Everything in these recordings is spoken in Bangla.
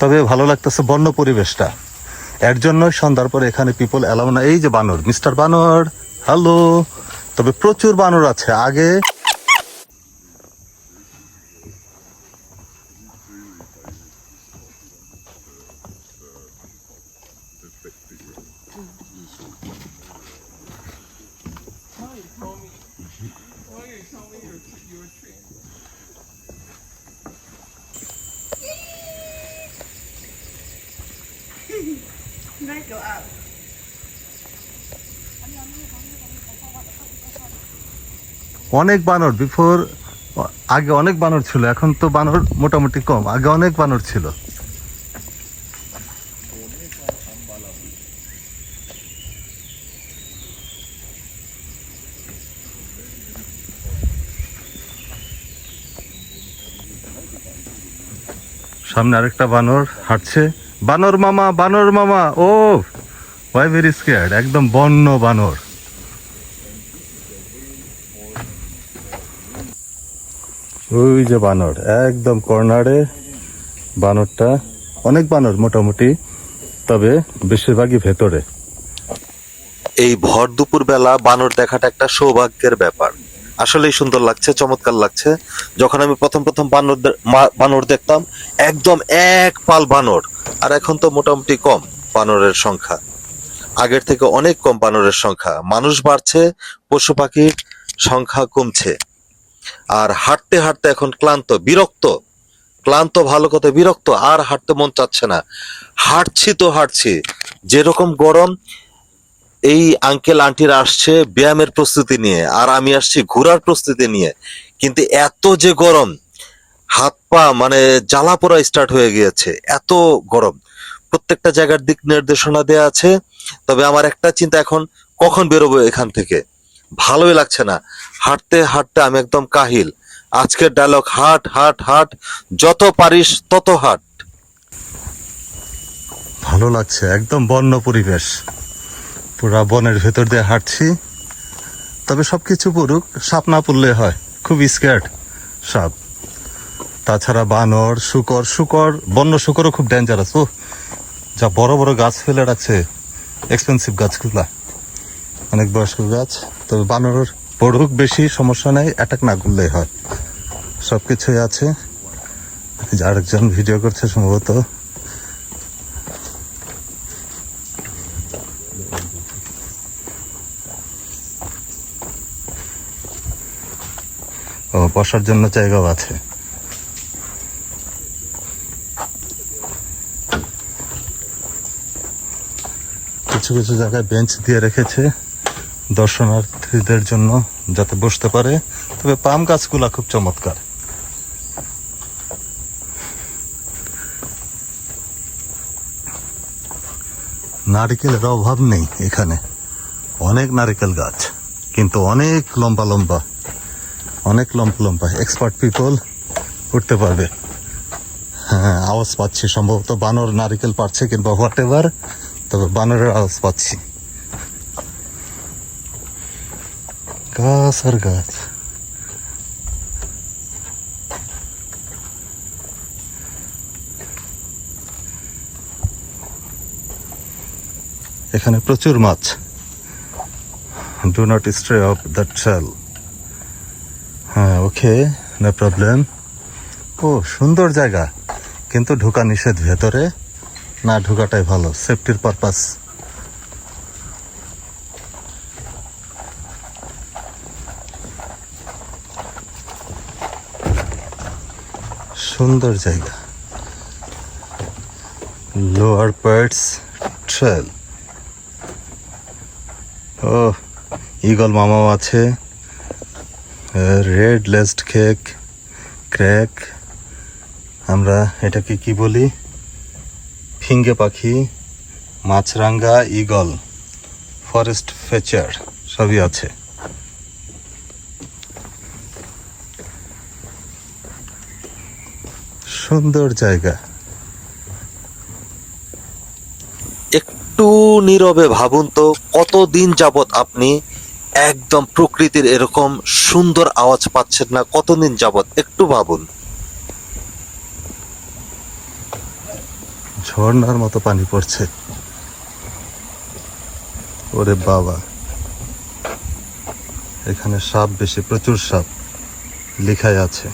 তবে ভালো লাগতেছে বন্য পরিবেশটা। এর জন্য সন্ধ্যার পরে এখানে পিপল এলাও না। এই যে বানর, মিস্টার বানর, হ্যালো। তবে প্রচুর বানর আছে আগে। অনেক বানর আগে অনেক বানর ছিল, এখন তো বানর মোটামুটি কম, আগে অনেক বানর ছিল। সামনে আরেকটা বানর হাঁটছে। বানর মামা, বানর মামা। ও ওয়াই ভেরি স্কেয়ার্ড, একদম বন্য বানর। ওই যে বানর একদম কর্নারে, বানরটা। অনেক বানর মোটামুটি, তবে বেশিরভাগই ভেতরে। এই ভর দুপুর বেলা বানর দেখাটা একটা সৌভাগ্যের ব্যাপার। আসলেই সুন্দর লাগছে, চমৎকার লাগছে। যখন আমি প্রথম প্রথম বানর দেখতাম, একদম এক পাল বানর, আর এখন তো মোটামুটি কম বানরের সংখ্যা, আগের থেকে অনেক কম বানরের সংখ্যা। মানুষ বাড়ছে, পশু পাখির সংখ্যা কমছে। আর হাঁটতে হাঁটতে এখন ক্লান্ত ভালো কথা, বিরক্ত, আর হাঁটতে মন চাচ্ছে না। হাঁটছি, যেরকম গরম। এই আঙ্কেল আন্টিরা আসছে ব্যায়ামের প্রস্তুতি নিয়ে, আর আমি আসছি ঘোরার প্রস্তুতি নিয়ে, কিন্তু এত যে গরম, হাত পা মানে জ্বালা পোড়া স্টার্ট হয়ে গিয়েছে, এত গরম। প্রত্যেকটা জায়গার দিক নির্দেশনা দেয়া আছে, তবে আমার একটা চিন্তা, এখন কখন বেরোবো এখান থেকে, ভালোই লাগছে না। হাঁটতে হাঁটতে আমি একদম কাহিল। আজকের ডায়লগ, হাট হাট হাট, যত পারিস তত হাট। ভালো লাগছে, একদম বন্য পরিবেশ, পুরা বনের ভেতর দিয়ে হাঁটছি। তবে সবকিছু পড়ুক, সাপ না পড়লে হয়, খুব স্কেয়ার্ড সাপ। তাছাড়া বানর, শুকর, বন্য শুকরও খুব ডেঞ্জারাস। ও যা বড় বড় গাছ ফেলে রাখছে, এক্সপেন্সিভ গাছগুলা, অনেক বয়স্ক গাছ। তবে বানর পড়ুক, বেশি সমস্যা নেই, অ্যাটাক না করলেই হয়। সবকিছুই আছে। আরেকজন ভিডিও করছে সম্ভবত। ও বসার জন্য জায়গাও আছে। কিছু কিছু জায়গায় বেঞ্চ দিয়ে রেখেছে দর্শনার্থীদের জন্য, যাতে বসতে পারে। তবে পাম গাছগুলা খুব চমৎকার। নারিকেলের অভাব নেই এখানে, অনেক নারিকেল গাছ, কিন্তু অনেক লম্বা লম্বা, এক্সপার্ট পিপল উঠতে পারবে। হ্যাঁ, আওয়াজ পাচ্ছি, সম্ভবত বানর নারিকেল পারছে কিংবা হোয়াট এভার, তবে বানরের আওয়াজ পাচ্ছি। গাছ আর গাছ। এখানে প্রচুর মাছ। Do not stray off that trail. হ্যাঁ, ওকে, নো প্রবলেম। ও সুন্দর জায়গা, কিন্তু ঢোকা নিষেধ ভেতরে, না ঢোকাটাই ভালো, সেফটির পারপাস। সুন্দর জায়গা, লোয়ার পার্টস ট্রেল। ও ঈগল মামাও আছে, রেড লেস্ট ক্র্যাক, আমরা এটাকে কি বলি, ফিঙ্গে পাখি, মাছরাঙ্গা, ঈগল, ফরেস্ট ফেচার সবই আছে। সুন্দর জায়গা। একটু নীরবে ভাবুন তো, কতদিন যাবত আপনি একদম প্রকৃতির এরকম সুন্দর আওয়াজ পাচ্ছেন না, কতদিন যাবত, একটু ভাবুন। ঝর্ণার মতো পানি পড়ছে। ওরে বাবা, এখানে সাপ বেশি, প্রচুর সাপ লেখাই আছে।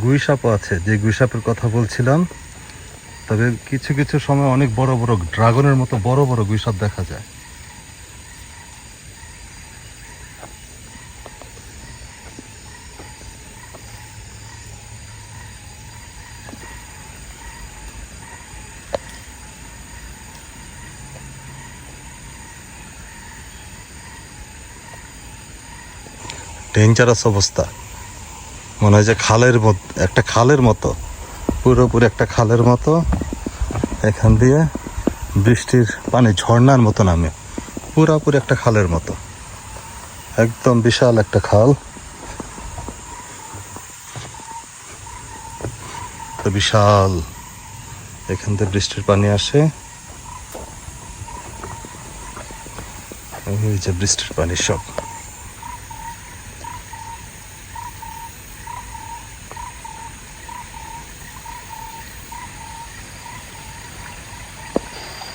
গুইসাপও আছে, যে গুইসাপের কথা বলছিলাম। তবে কিছু কিছু সময় অনেক বড় বড় ড্রাগনের মতো বড় বড় গুইসাপ দেখা যায়। ডেঞ্জারাস অবস্থা, মনে হয় যে খালের মতো, একটা খালের মতো, পুরোপুরি একটা খালের মতো। এখান দিয়ে বৃষ্টির পানি ঝর্ণার মতো নামে, পুরোপুরি একটা খালের মতো, একদম বিশাল একটা খাল। তো বিশাল, এখান থেকে বৃষ্টির পানি আসে, এই যে বৃষ্টির পানি সব।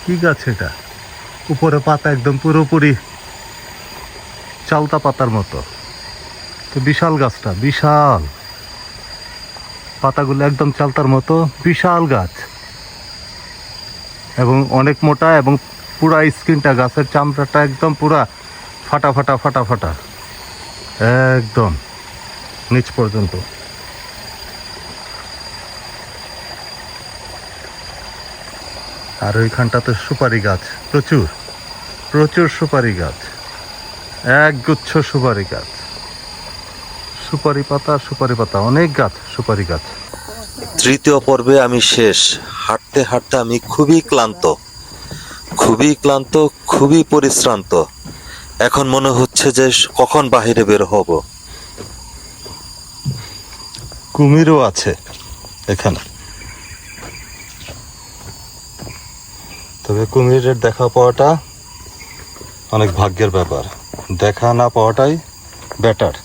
কি গাছ এটা? উপরে পাতা একদম পুরোপুরি চালতা পাতার মতো। তো বিশাল গাছটা, বিশাল পাতাগুলো একদম চালতার মতো, বিশাল গাছ এবং অনেক মোটা, এবং পুরা স্কিনটা, গাছের চামড়াটা একদম পুরা ফাটা ফাটা ফাটা ফাটা, একদম নিচ পর্যন্ত। আর ওইখানটাতে সুপারি গাছ, প্রচুর প্রচুর সুপারি গাছ, এক গুচ্ছ সুপারি গাছ, সুপারি পাতা সুপারি পাতা, অনেক গাছ, সুপারি গাছ। তৃতীয় পর্বে আমি শেষ। হাঁটতে হাঁটতে আমি খুবই ক্লান্ত, খুবই পরিশ্রান্ত। এখন মনে হচ্ছে যে কখন বাহিরে বের হব। কুমিরও আছে এখানে, তবে কুমিরের দেখা পাওয়াটা অনেক ভাগ্যের ব্যাপার, দেখা না পাওয়াটাই better.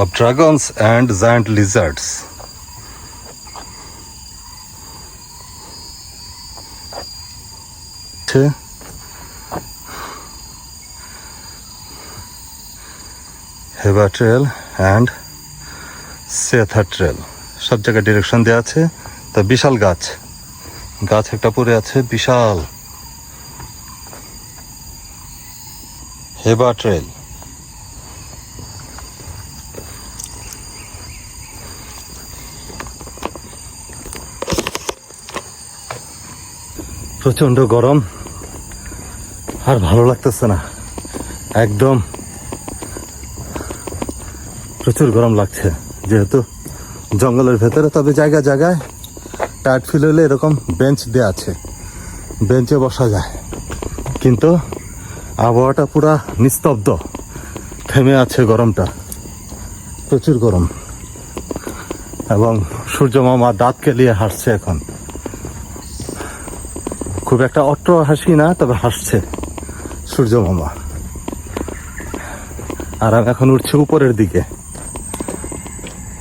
Of dragons and giant lizards. হেবা ট্রেল অ্যান্ড সেথা ট্রেল, সব জায়গায় ডিরেকশন দেওয়া আছে। তা বিশাল গাছ, গাছ একটা পড়ে আছে বিশাল। হেবা ট্রেল, প্রচন্ড গরম, আর ভালো লাগতেছে না। একদম প্রচুর গরম লাগছে যেহেতু জঙ্গলের ভেতরে। তবে জায়গায় জায়গায় টায়ার্ড ফিল হলে এরকম বেঞ্চ দেওয়া আছে, বেঞ্চে বসা যায়। কিন্তু আবহাওয়াটা পুরা নিস্তব্ধ, থেমে আছে গরমটা, প্রচুর গরম। এবং সূর্য মামা দাঁত কেলিয়ে হাসছে এখন। খুব একটা অট্ট হাসি না, তবে হাসছে সূর্য মামা। আর আমি এখন উঠছি উপরের দিকে।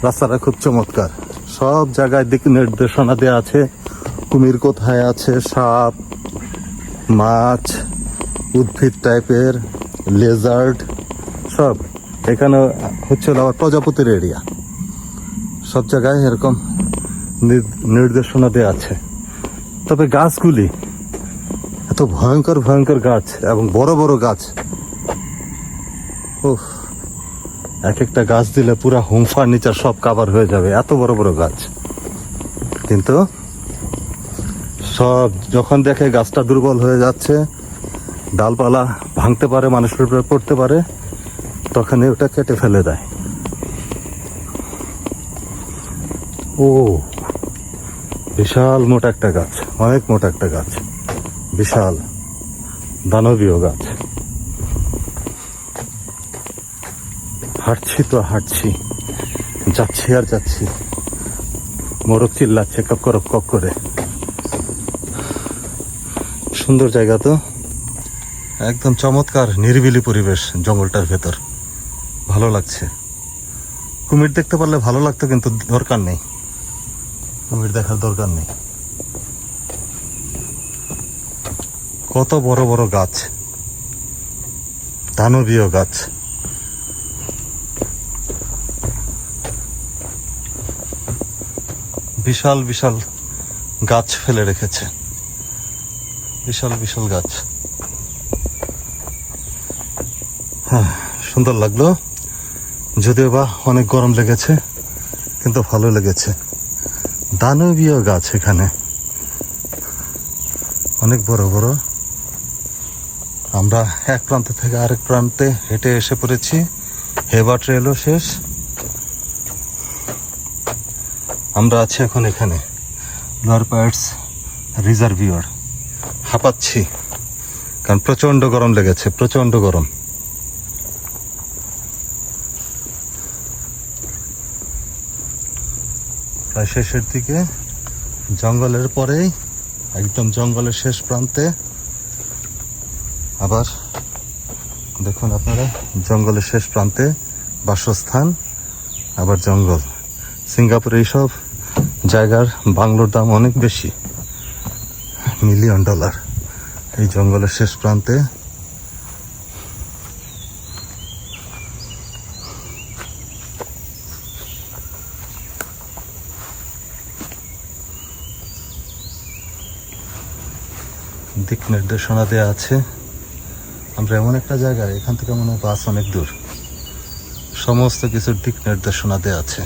রাস্তাটা খুব চমৎকার, সব জায়গায় দিক নির্দেশনা দেওয়া আছে। কুমির কোথায় আছে, সাপ, মাছ, উদ্ভিদ টাইপের, লেজার্ড, সব। এখানে হচ্ছে আবার প্রজাপতির এরিয়া। সব জায়গায় এরকম নির্দেশনা দেওয়া আছে। তবে গাছগুলি এত ভয়ঙ্কর ভয়ঙ্কর গাছ এবং বড় বড় গাছ। উফ, এক একটা গাছ দিলে পুরা হোম ফার্নিচার সব কাভার হয়ে যাবে, এত বড় বড় গাছ। কিন্তু সব যখন দেখে গাছটা দুর্বল হয়ে যাচ্ছে, ডালপালা ভাঙতে পারে, মানুষের উপরে পড়তে পারে, তখনই ওটা কেটে ফেলে দেয়। ও, বিশাল মোটা একটা গাছ, অনেক মোটা একটা গাছ, বিশাল দানবীয় গাছ। হাঁটছি তো হাঁটছি, যাচ্ছি আর যাচ্ছি। মোরগ চিল্লাচ্ছে কক করে। সুন্দর জায়গা তো, একদম চমৎকার নিরিবিলি পরিবেশ জঙ্গলটার ভেতর, ভালো লাগছে। কুমির দেখতে পারলে ভালো লাগতো, কিন্তু দরকার নেই, কুমির দেখার দরকার নেই। কত বড় বড় গাছ, দানবীয় গাছ। বিশাল বিশাল গাছ ফেলে রেখেছে, বিশাল বিশাল গাছ। হ্যাঁ, সুন্দর লাগলো, যদিও বা অনেক গরম লেগেছে, কিন্তু ভালো লেগেছে। দানবীয় গাছ এখানে অনেক বড় বড়। আমরা এক প্রান্ত থেকে আরেক প্রান্তে হেঁটে এসে পড়েছি। হেবা ট্রেলও শেষ। আমরা আছি এখন এখানে লোয়ার পার্টস রিজার্ভিয়ার। হাঁপাচ্ছি কারণ প্রচন্ড গরম লেগেছে, প্রচন্ড গরম। প্রায় শেষের দিকে, জঙ্গলের পরেই, একদম জঙ্গলের শেষ প্রান্তে। আবার দেখুন আপনারা, জঙ্গলের শেষ প্রান্তে বাসস্থান, আবার জঙ্গল। সিঙ্গাপুরে এইসব জায়গার বাংলোর দাম অনেক বেশি, $1,000,000। এই জঙ্গলের শেষ প্রান্তে দিক নির্দেশনা দেওয়া আছে। আমরা এমন একটা জায়গায়, এখান থেকে মনে হয় বাস অনেক দূর। সমস্ত কিছুর দিক নির্দেশনা দেওয়া আছে।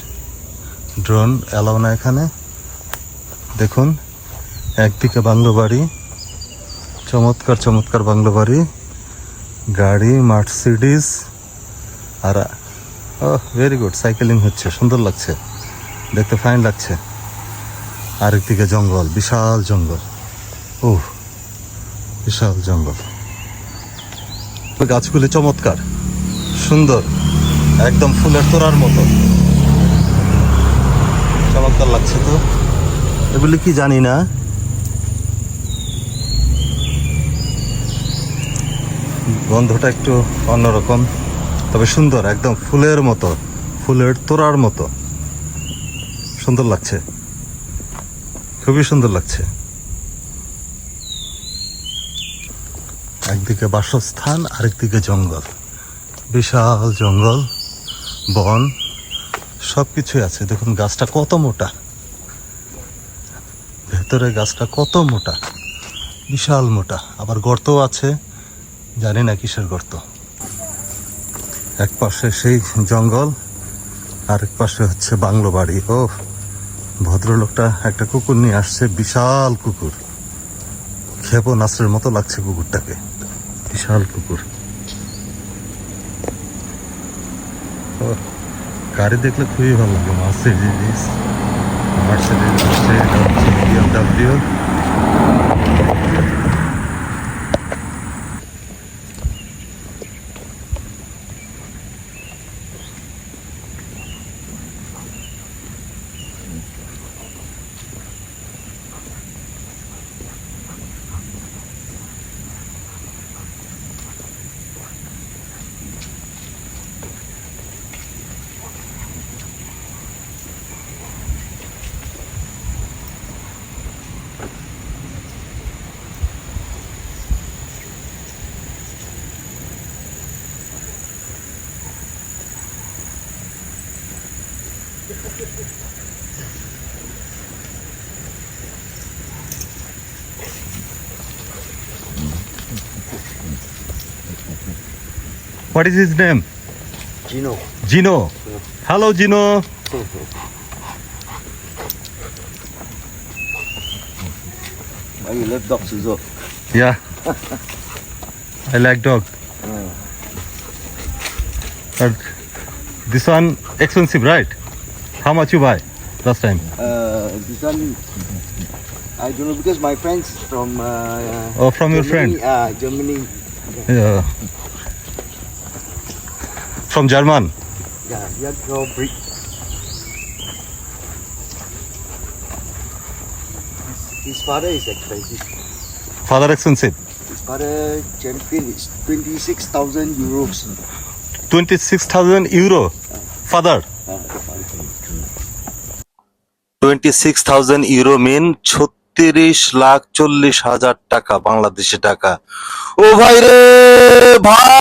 ড্রোন অ্যালাউ না এখানে। দেখুন, একদিকে বাংলো বাড়ি, চমৎকার চমৎকার বাংলো বাড়ি, গাড়ি Mercedes. Are very good, cycling হচ্ছে, সুন্দর লাগছে দেখতে, ফাইন লাগছে। আরেকদিকে জঙ্গল, বিশাল জঙ্গল। ও, বিশাল জঙ্গল। গাছগুলি চমৎকার, সুন্দর, একদম ফুলের তোড়ার মতো, চমৎকার লাগছে। তো এগুলি কি জানি না, গন্ধটা একটু অন্যরকম, তবে সুন্দর, একদম ফুলের মতো, ফুলের তোড়ার মতো সুন্দর লাগছে, খুবই সুন্দর লাগছে। একদিকে বাসস্থান, আরেকদিকে জঙ্গল, বিশাল জঙ্গল, বন, সব কিছুই আছে। দেখুন গাছটা কত মোটা, ভেতরে গাছটা কত মোটা, বিশাল মোটা। আবার গর্তও আছে, জানি না কিসের গর্ত। এক পাশে সেই জঙ্গল, আরেক পাশে হচ্ছে বাংলো বাড়ি। ও, ভদ্রলোকটা একটা কুকুর নিয়ে আসছে, বিশাল কুকুর, ক্ষেপণাস্ত্রের মতো লাগছে কুকুরটাকে, বিশাল কুকুর। ও, গাড়ি দেখলে খুবই ভালো লাগে। মার্সিডিজ মার্সিডিজ আছে, এটা হচ্ছে BMW. What is his name? Gino. Gino. Hello, Gino. Why you love dogs as well? Yeah. I like dog. But this one expensive, right? How much you buy last time? This one, I don't know because my friends from Oh, from your friend. Germany. Yeah. From German. Yeah, we have to breed. His father is expensive. Father expensive. His father champion is 26,000 euros. 26,000 euro. Father. The father. 26,000 euro মিন 36,40,000 টাকা, বাংলাদেশি টাকা। ও ভাই রে ভাই!